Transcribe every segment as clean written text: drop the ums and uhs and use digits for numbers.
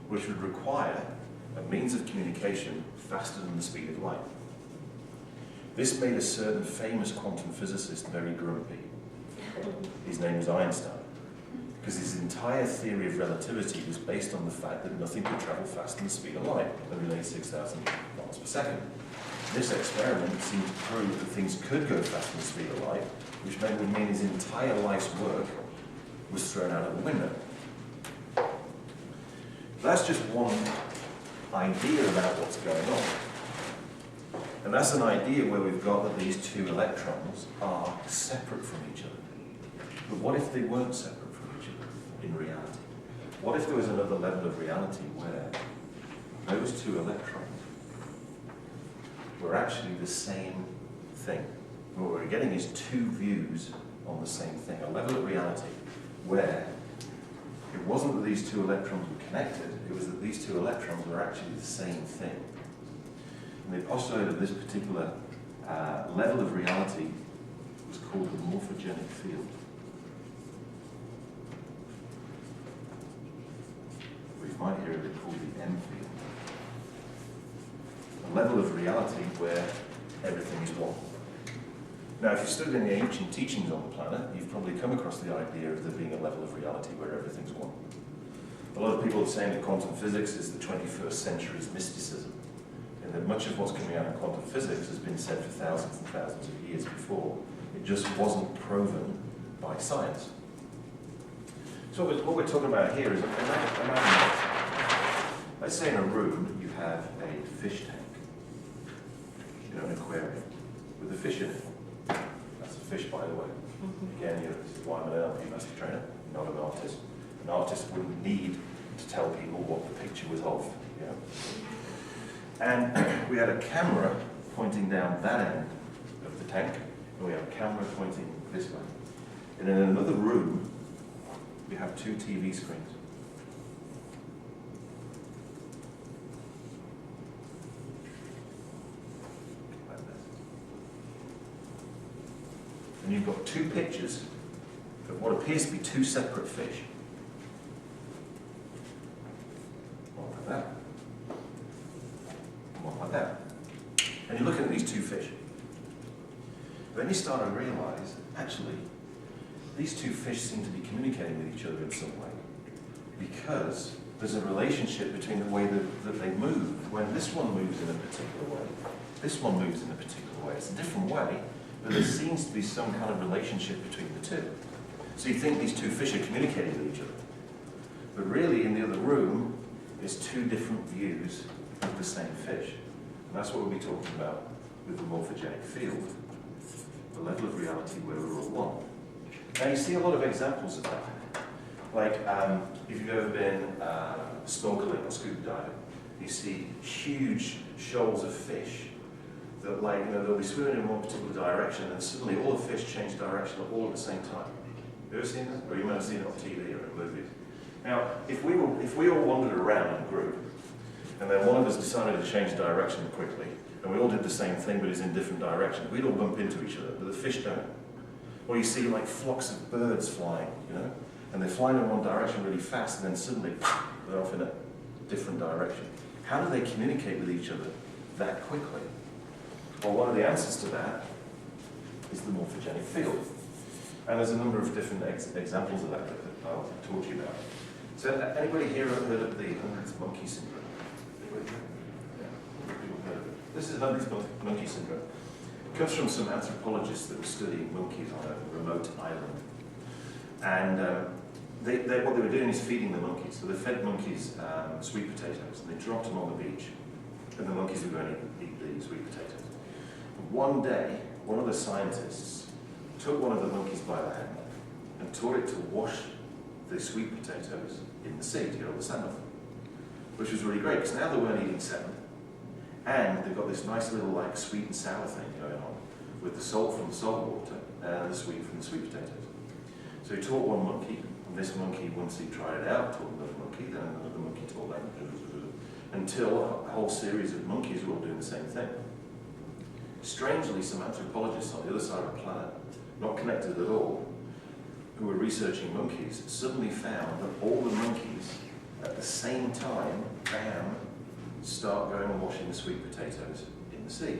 which would require a means of communication faster than the speed of light. This made a certain famous quantum physicist very grumpy. His name was Einstein, because his entire theory of relativity was based on the fact that nothing could travel faster than the speed of light, only 86,000 miles per second. This experiment seemed to prove that things could go faster than the speed of light, which would mean his entire life's work was thrown out of the window. That's just one idea about what's going on. And that's an idea where we've got that these two electrons are separate from each other. But what if they weren't separate from each other in reality? What if there was another level of reality where those two electrons were actually the same thing? What we're getting is two views on the same thing, a level of reality where it wasn't that these two electrons were connected, it was that these two electrons were actually the same thing. And they postulated this particular level of reality was called the morphogenic field. We might hear it called the M field. A level of reality where everything is one. Now, if you studied any ancient teachings on the planet, you've probably come across the idea of there being a level of reality where everything's one. A lot of people are saying that quantum physics is the 21st century's mysticism, and that much of what's coming out in quantum physics has been said for thousands and thousands of years before. It just wasn't proven by science. So what we're talking about here is, imagine let's say in a room you have a fish tank, an aquarium, with a fish in it. That's a fish, by the way. Again, this is why I'm an NLP master trainer, not an artist. An artist wouldn't need to tell people what the picture was of. And we had a camera pointing down that end of the tank, and we have a camera pointing this way. And in another room, we have two TV screens. Like this. And you've got two pictures of what appears to be two separate fish. One like that. And one like that. And you're looking at these two fish. Then you start to realize, actually, these two fish seem to be communicating with each other in some way, because there's a relationship between the way that they move. When this one moves in a particular way, this one moves in a particular way. It's a different way, but there seems to be some kind of relationship between the two. So you think these two fish are communicating with each other. But really, in the other room, there's two different views of the same fish. And that's what we'll be talking about with the morphogenic field, the level of reality where we're all one. Now you see a lot of examples of that. Like if you've ever been snorkeling or scuba diving, you see huge shoals of fish that, they'll be swimming in one particular direction and suddenly all the fish change direction all at the same time. You ever seen that? Or you might have seen it on TV or in movies. Now, if we all wandered around in a group, and then one of us decided to change direction quickly, and we all did the same thing but it's in different directions, we'd all bump into each other, but the fish don't. Or you see like flocks of birds flying, and they're flying in one direction really fast, and then suddenly they're off in a different direction. How do they communicate with each other that quickly? Well, one of the answers to that is the morphogenic field. And there's a number of different examples of that I'll talk to you about. So anybody here heard of the 100th monkey syndrome? Yeah, people heard of it. This is 100th monkey syndrome. It comes from some anthropologists that were studying monkeys on a remote island. And what they were doing is feeding the monkeys. So they fed monkeys sweet potatoes, and they dropped them on the beach. And the monkeys were going to eat the sweet potatoes. But one day, one of the scientists took one of the monkeys by the hand and taught it to wash the sweet potatoes in the sea to get all the sand off them. Which was really great, because now they weren't eating sand. And they've got this nice little sweet and sour thing going on with the salt from the salt water and the sweet from the sweet potatoes. So he taught one monkey, and this monkey, once he tried it out, taught another monkey, then another monkey taught that, until a whole series of monkeys were all doing the same thing. Strangely, some anthropologists on the other side of the planet, not connected at all, who were researching monkeys, suddenly found that all the monkeys at the same time, bam, start going and washing the sweet potatoes in the sea.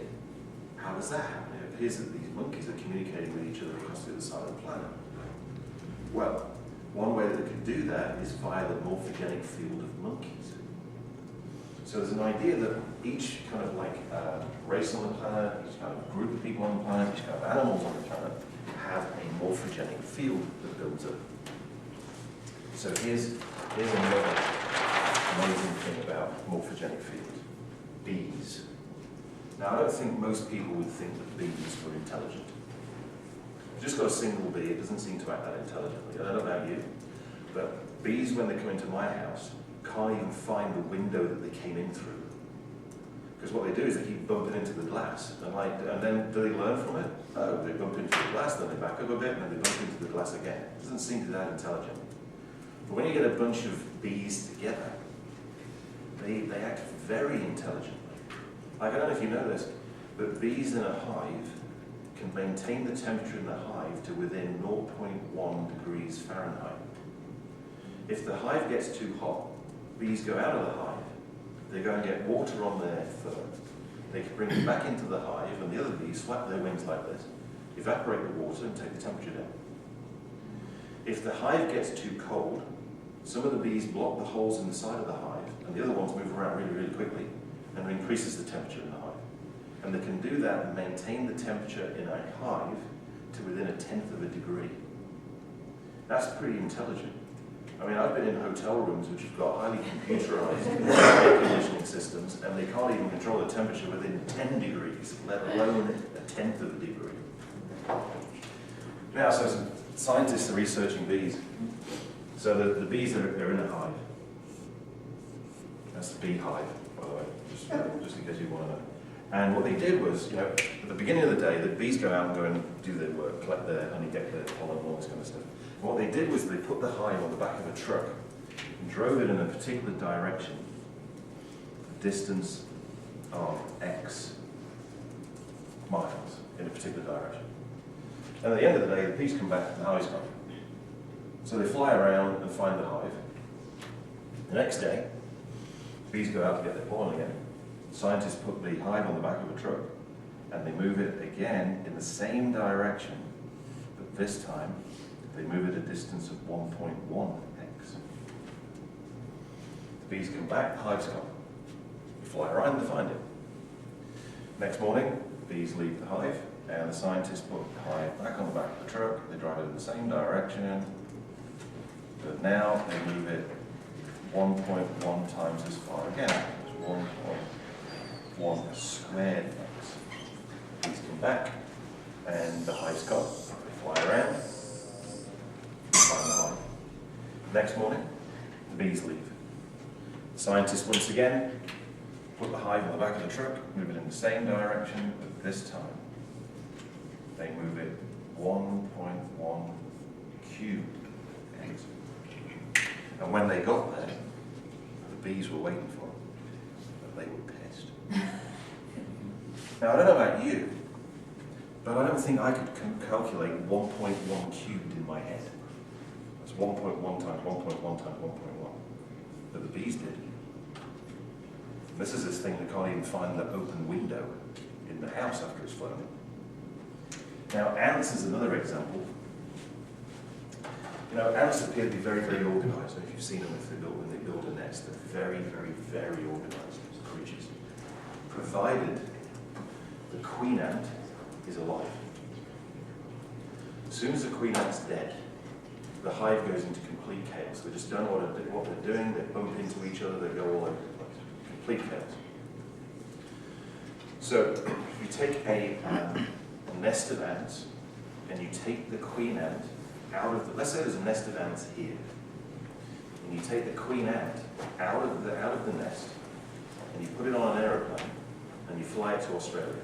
How does that happen? It appears that these monkeys are communicating with each other across the other side of the planet. Well, one way that they could do that is via the morphogenic field of monkeys. So there's an idea that each kind of like race on the planet, each kind of group of people on the planet, each kind of animals on the planet have a morphogenic field that builds up. So here's another amazing thing about morphogenic fields. Bees. Now I don't think most people would think that bees were intelligent. You've just got a single bee, it doesn't seem to act that intelligently. I don't know about you, but bees when they come into my house can't even find the window that they came in through. Because what they do is they keep bumping into the glass, and then do they learn from it? No, they bump into the glass, then they back up a bit, and then they bump into the glass again. It doesn't seem to be that intelligent. But when you get a bunch of bees together, they act very intelligently. Like, I don't know if you know this, but bees in a hive can maintain the temperature in the hive to within 0.1 degrees Fahrenheit. If the hive gets too hot, bees go out of the hive, they go and get water on their fur, they can bring it back into the hive, and the other bees flap their wings like this, evaporate the water and take the temperature down. If the hive gets too cold, some of the bees block the holes in the side of the hive, and the other ones move around really, really quickly, and it increases the temperature in the hive. And they can do that and maintain the temperature in a hive to within 1/10 of a degree. That's pretty intelligent. I mean, I've been in hotel rooms which have got highly computerized air conditioning systems, and they can't even control the temperature within 10 degrees, let alone 1/10 of a degree. Now, so some scientists are researching bees. So the bees that are in a hive. That's the bee hive, by the way, just in case you want to know. And what they did was, at the beginning of the day, the bees go out and go and do their work, collect their honey, get their pollen, all this kind of stuff. And what they did was they put the hive on the back of a truck and drove it in a particular direction, a distance of X miles in a particular direction. And at the end of the day, the bees come back and the hive's gone. So they fly around and find the hive. The next day, bees go out to get their pollen again. Scientists put the hive on the back of a truck and they move it again in the same direction, but this time they move it a distance of 1.1x. The bees come back, the hive's gone. They fly around to find it. Next morning, the bees leave the hive and the scientists put the hive back on the back of the truck. They drive it in the same direction, but now they move it 1.1 times as far again. It's 1.1 squared x. Bees come back, and the hive's gone. They fly around, find the hive. Next morning, the bees leave. The scientists once again put the hive on the back of the truck, move it in the same direction, but this time they move it 1.1 cubed x. And when they got there, the bees were waiting for them, but they were pissed. Now, I don't know about you, but I don't think I could calculate 1.1 cubed in my head. That's 1.1 times 1.1 times 1.1. But the bees did. This is this thing that can't even find the open window in the house after it's flown. Now, ants is another example. Ants appear to be very, very organized. If you've seen them, when they build a nest, they're very, very, very organized creatures. Provided the queen ant is alive. As soon as the queen ant's dead, the hive goes into complete chaos. They just don't know what they're doing, they bump into each other, they go all over the place. Complete chaos. So, if you take a nest of ants, and you take the queen ant out of the, let's say there's a nest of ants here, and you take the queen ant out of the nest, and you put it on an aeroplane, and you fly it to Australia.